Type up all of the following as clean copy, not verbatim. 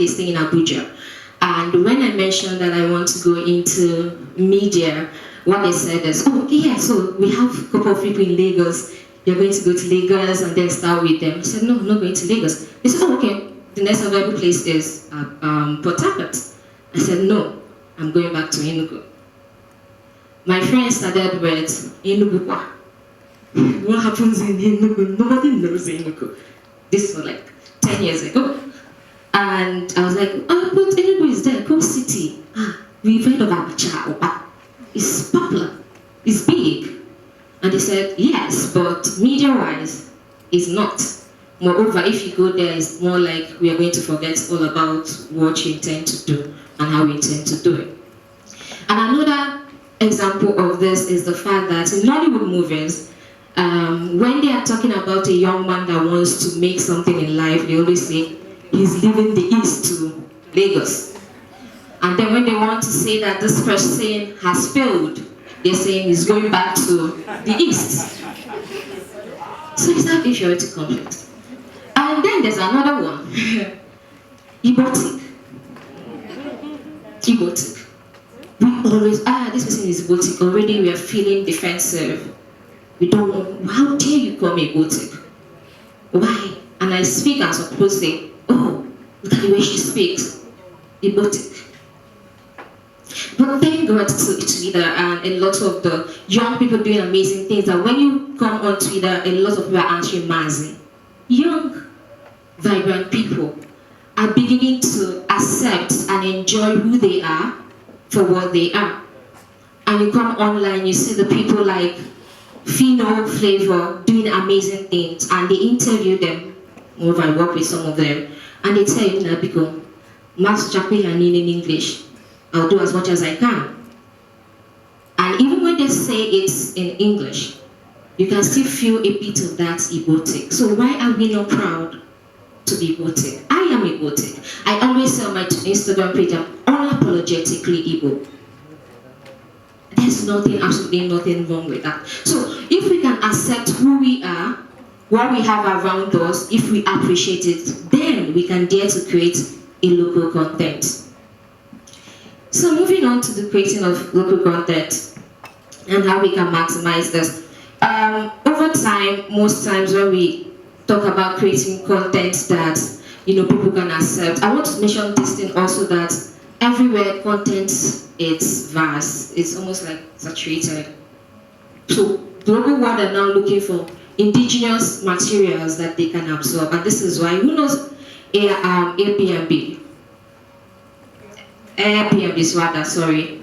family is staying in Abuja. And when I mentioned that I want to go into media, what they said is, oh, yeah, so we have a couple of people in Lagos. You're going to go to Lagos and then start with them. I said, no, I'm not going to Lagos. They said, oh, okay, the next available place is Port Harcourt. I said, no, I'm going back to Enugu. My friend started with Enugu. What happens in Enugu? Nobody knows Enugu. This was like 10 years ago. And I was like, oh, but Enugu is there, cool city. We've heard of Abacha. It's popular, it's big. And they said, yes, but media-wise, it's not. Moreover, if you go there, it's more like we are going to forget all about what you intend to do and how you intend to do it. And another example of this is the fact that in Hollywood movies, when they are talking about a young man that wants to make something in life, they always say, he's leaving the East to Lagos. And then when they want to say that this person has failed, they're saying he's going back to the East. So it's that inferiority complex. And then there's another one. Igbo. We always, this person is Igbo. Already we are feeling defensive. We don't want, how dare you call me Igbo? Why? And I speak and supposed to say, oh, look at the way she speaks. Igbo. But thank God to Twitter and a lot of the young people doing amazing things that when you come on Twitter, a lot of people are answering Mazi. Young, vibrant people are beginning to accept and enjoy who they are for what they are. And you come online, you see the people like Fino, Flavor doing amazing things, and they interview them. Moreover, I work with some of them, and they tell you, Nabiko, Master Chakwe in English. I'll do as much as I can. And even when they say it's in English, you can still feel a bit of that Igbo. So why are we not proud to be Igbo? I am Igbo. I always say on my Instagram page, I'm unapologetically Igbo. There's nothing, absolutely nothing wrong with that. So if we can accept who we are, what we have around us, if we appreciate it, then we can dare to create a local content. So moving on to the creating of local content and how we can maximize this. Over time, most times when we talk about creating content that people can accept, I want to mention this thing also that everywhere content is vast. It's almost like saturated. So the local world are now looking for indigenous materials that they can absorb, and this is why who knows Airbnb. Airbnb, rather, sorry.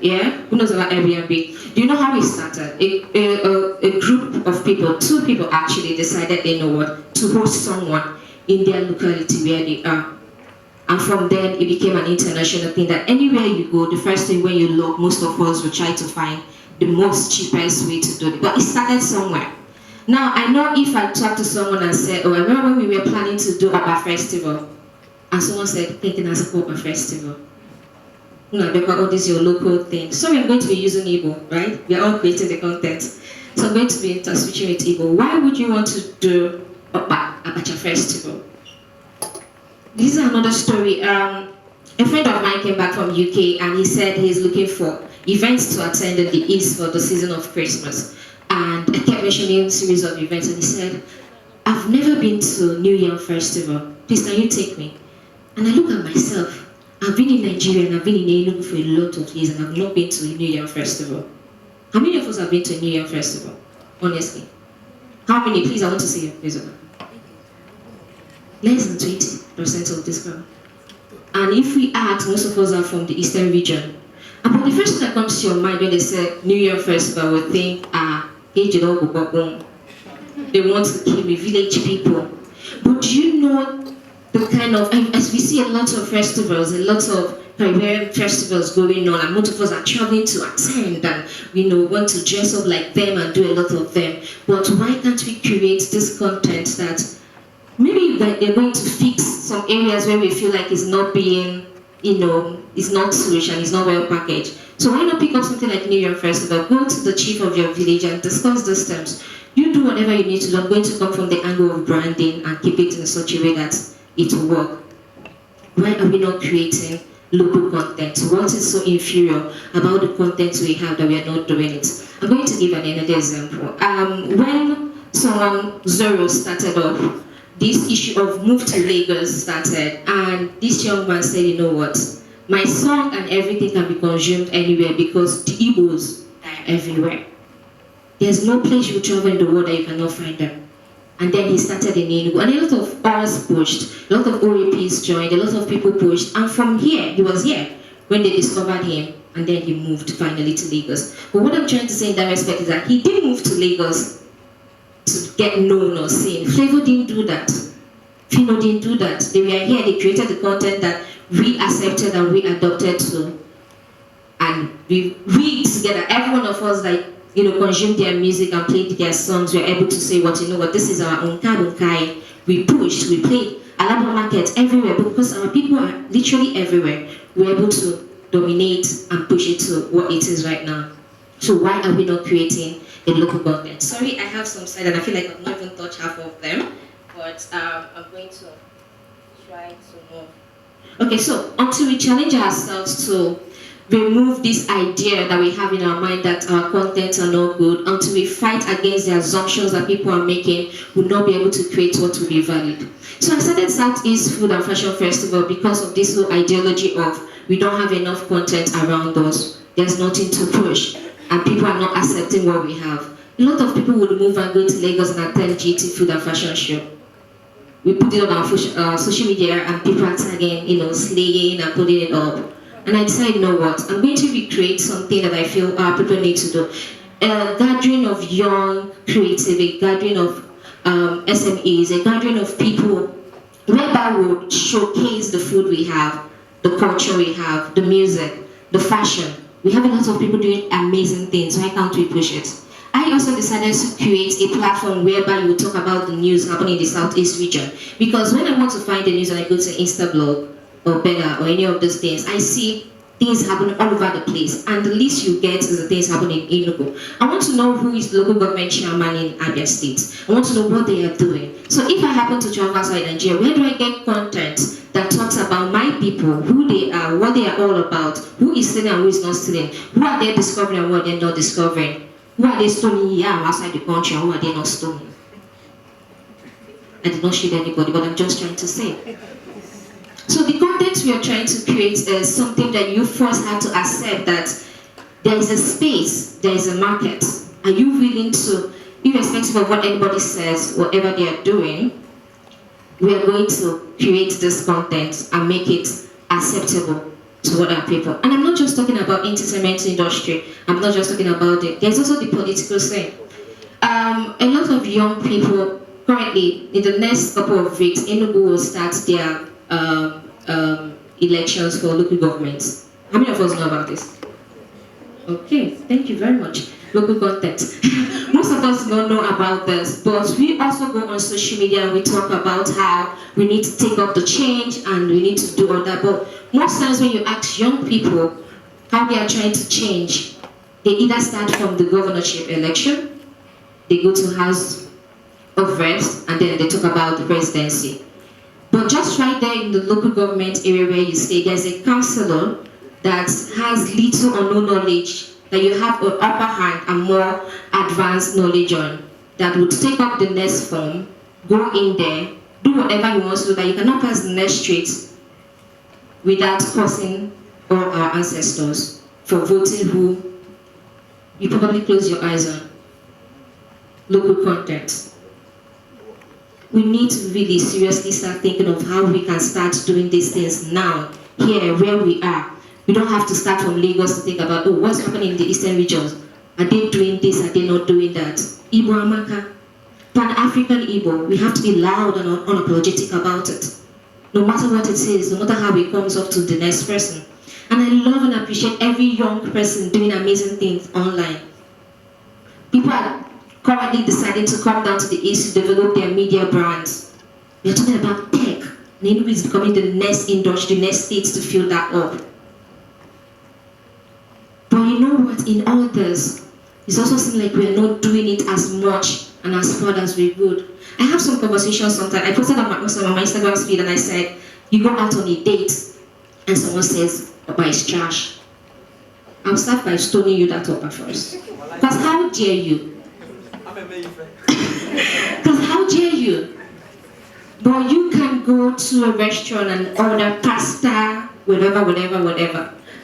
Yeah? Who knows about Airbnb? Do you know how it started? A group of people, 2 people actually decided, to host someone in their locality where they are. And from then, it became an international thing that anywhere you go, the first thing when you look, most of us will try to find the most cheapest way to do it. But it started somewhere. Now, I know if I talk to someone and say, oh, I remember when we were planning to do a festival, and someone said, thinking as a festival. No, because all this is your local thing. So we're going to be using Igbo, right? We are all creating the content. So I'm going to be switching with Igbo. Why would you want to do Abacha Festival? This is another story. A friend of mine came back from UK and he said he's looking for events to attend in the East for the season of Christmas. And I kept mentioning a series of events and he said, I've never been to New Year Festival. Please, can you take me? And I look at myself. I've been in Nigeria and I've been in Enugu for a lot of years and I've not been to a New Year Festival. How many of us have been to a New Year Festival? Honestly. How many? Please, I want to see your face over. Less than 20% of this crowd. And if we ask, most of us are from the Eastern region. But the first thing that comes to your mind when they say New Year Festival, we think, they want to kill me, village people. But do you know the kind of, as we see a lot of festivals, a lot of Caribbean festivals going on, and most of us are traveling to attend and want to dress up like them and do a lot of them. But why can't we create this content that maybe that they're going to fix some areas where we feel like it's not being, it's not solution, it's not well packaged. So why not pick up something like New Year Festival, go to the chief of your village and discuss these terms. You do whatever you need to do. I'm going to come from the angle of branding and keep it in such a way that it will work. Why are we not creating local content? What is so inferior about the content we have that we are not doing it? I'm going to give another example. When someone Zoro started off, this issue of move to Lagos started, and this young man said, you know what, my song and everything can be consumed anywhere because the Igbos are everywhere. There's no place you travel in the world that you cannot find them. And then he started in Enugu, and a lot of us pushed, a lot of OAPs joined, a lot of people pushed, and from here, he was here when they discovered him, and then he moved finally to Lagos. But what I'm trying to say in that respect is that he didn't move to Lagos to get known or seen. Flavor didn't do that. Fino didn't do that. They were here, they created the content that we accepted and we adopted to. And we together, every one of us consumed their music and played their songs, we were able to say what, you know what, this is our own Kabunkai. We pushed, we played Alaba markets everywhere because our people are literally everywhere. We're able to dominate and push it to what it is right now. So why are we not creating a local content? Sorry, I have some slides and I feel like I've not even touched half of them, but I'm going to try to move. Okay, so until we challenge ourselves to remove this idea that we have in our mind that our contents are not good, until we fight against the assumptions that people are making, we'll not be able to create what will be valid. So I started Southeast Food and Fashion Festival because of this whole ideology of we don't have enough content around us, there's nothing to push, and people are not accepting what we have. A lot of people would move and go to Lagos and attend GT Food and Fashion Show. We put it on our social media and people are tagging, slaying and putting it up. And I decided, you know what, I'm going to recreate something that I feel people need to do. A gathering of young creatives, a gathering of SMEs, a gathering of people whereby we'll showcase the food we have, the culture we have, the music, the fashion. We have a lot of people doing amazing things, why can't we push it? I also decided to create a platform whereby you will talk about the news happening in the Southeast region. Because when I want to find the news and I go to Instablog, or Bella, or any of those things, I see things happening all over the place, and the least you get is the things happening in Enugu. I want to know who is the local government chairman in Abia State. I want to know what they are doing. So if I happen to travel outside Nigeria, where do I get content that talks about my people, who they are, what they are all about, who is stealing and who is not stealing, who are they discovering and what they're not discovering, who are they stoning here outside the country and who are they not stoning? I did not shoot anybody, but I'm just trying to say. So the content we are trying to create is something that you first have to accept that there is a space, there is a market. Are you willing to, irrespective of what anybody says, whatever they are doing, we are going to create this content and make it acceptable to other people. And I'm not just talking about entertainment industry, I'm not just talking about it. There's also the political scene. A lot of young people, currently, in the next couple of weeks, Enugu will start their elections for local governments. How many of us know about this? Okay, thank you very much. Local content. Most of us don't know about this, but we also go on social media and we talk about how we need to take up the change and we need to do all that. But most times when you ask young people how they are trying to change, they either start from the governorship election, they go to House of Reps, and then they talk about the presidency. But just right there in the local government area where you stay, there's a councillor that has little or no knowledge that you have an upper hand and more advanced knowledge on, that would take up the next form, go in there, do whatever he wants to do, that you cannot pass the next street without causing all our ancestors for voting who you probably close your eyes on. Local content. We need to really seriously start thinking of how we can start doing these things now, here, where we are. We don't have to start from Lagos to think about, oh, what's happening in the eastern regions? Are they doing this? Are they not doing that? Igbo Amaka, Pan-African Igbo, we have to be loud and unapologetic about it. No matter what it is, no matter how it comes up to the next person. And I love and appreciate every young person doing amazing things online. People are currently deciding to come down to the east to develop their media brands. We're talking about tech. Enugu is becoming the next industry, the next states to fill that up. But you know what, in all this, it also seems like we're not doing it as much and as hard as we would. I have some conversations sometimes. I posted on my Instagram feed and I said, You go out on a date and someone says, Papa is trash. I'll start by stoning you that upper first. Because how dare you? Because how dare you? But you can go to a restaurant and order pasta, whatever,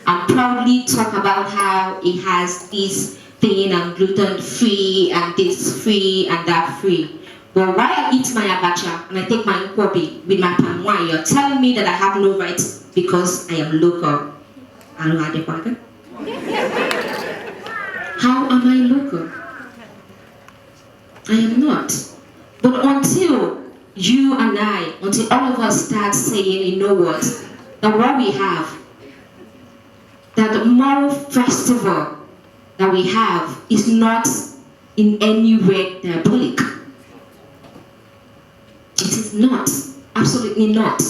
and proudly talk about how it has this thing and gluten free and this free and that free. But while I eat my abacha and I take my nkwobi with my palm wine, you're telling me that I have no rights because I am local. How am I local? I am not. But until you and I, until all of us start saying, you know what, that what we have, that the moral festival that we have is not in any way diabolic. It is not, absolutely not.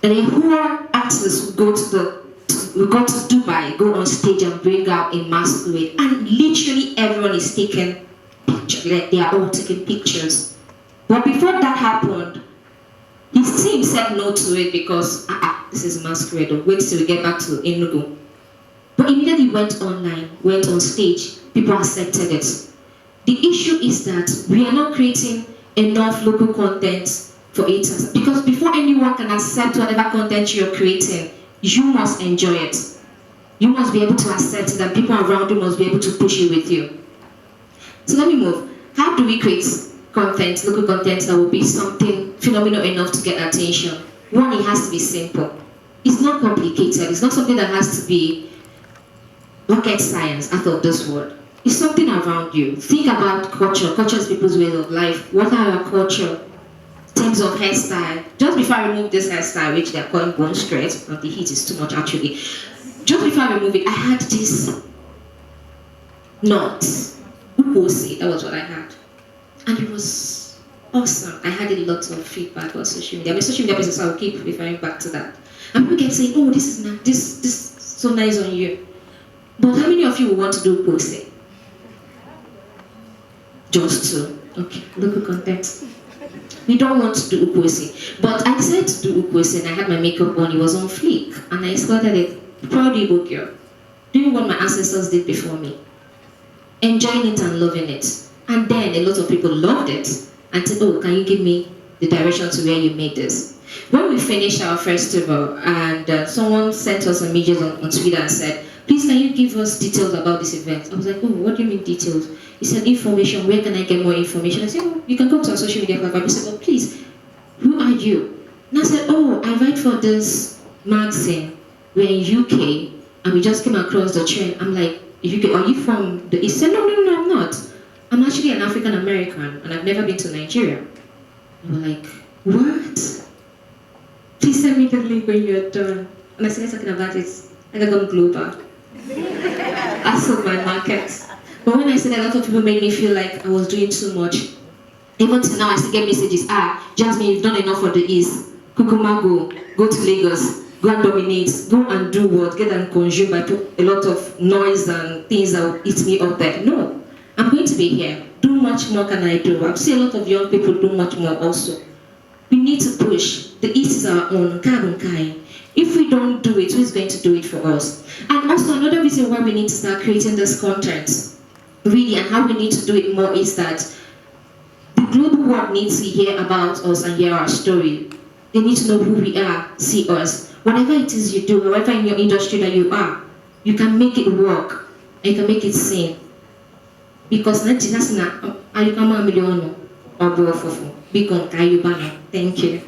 And a poor artist will go to Dubai, go on stage and bring out a masquerade, and literally everyone is taking pictures, like they are all taking pictures. But before that happened, his team said no to it because this is masquerade. Wait till we get back to Enugu. But immediately went online, went on stage, people accepted it. The issue is that we are not creating enough local content for it, because before anyone can accept whatever content you're creating, you must enjoy it. You must be able to accept it, and people around you must be able to push it with you. So let me move. How do we create content, local content that will be something phenomenal enough to get attention? One, it has to be simple. It's not complicated. It's not something that has to be rocket science out of this world. It's something around you. Think about culture. Culture is people's way of life. What are our culture? In terms of hairstyle. Just before I remove this hairstyle, which they're calling bone straight, but the heat is too much actually. Just before I remove it, I had this knot. Ukosi, that was what I had. And it was awesome. I had a lot of feedback on social media. I'm a social media person, so I'll keep referring back to that. And people kept saying, oh, this is not, this so nice on you. But how many of you will want to do Ukosi? Just two. Okay, local content. We don't want to do Ukwesi. But I decided to do Ukwesi and I had my makeup on, it was on fleek. And I started it, proud Igbo girl, doing what my ancestors did before me. Enjoying it and loving it. And then a lot of people loved it and said, oh, can you give me the direction to where you made this? When we finished our festival and someone sent us a message on Twitter and said, please can you give us details about this event? I was like, oh, what do you mean details? He said, information, where can I get more information? I said, oh, you can come to our social media platform. He said, oh, please, who are you? And I said, oh, I write for this magazine. We're in UK, and we just came across the trend. I'm like, UK, are you from the East? He said, no, I'm not. I'm actually an African American, and I've never been to Nigeria. And we're like, what? Please send me the link when you're done. And I started talking about it. I got gone global. I sold my market. But when I said that, a lot of people made me feel like I was doing too much. Even till now, I still get messages. Jasmine, you've done enough for the East. Kukuma, go to Lagos, go and dominate, go and do what? Get and consumed by a lot of noise and things that will eat me up there. No, I'm going to be here. Do much more can I do. I've seen a lot of young people do much more also. We need to push. The East is our own. If we don't do it, who's going to do it for us? And also another reason why we need to start creating this content, really, and how we need to do it more is that the global world needs to hear about us and hear our story. They need to know who we are, see us. Whatever it is you do, wherever in your industry that you are, you can make it work, and you can make it sing. Because thank you.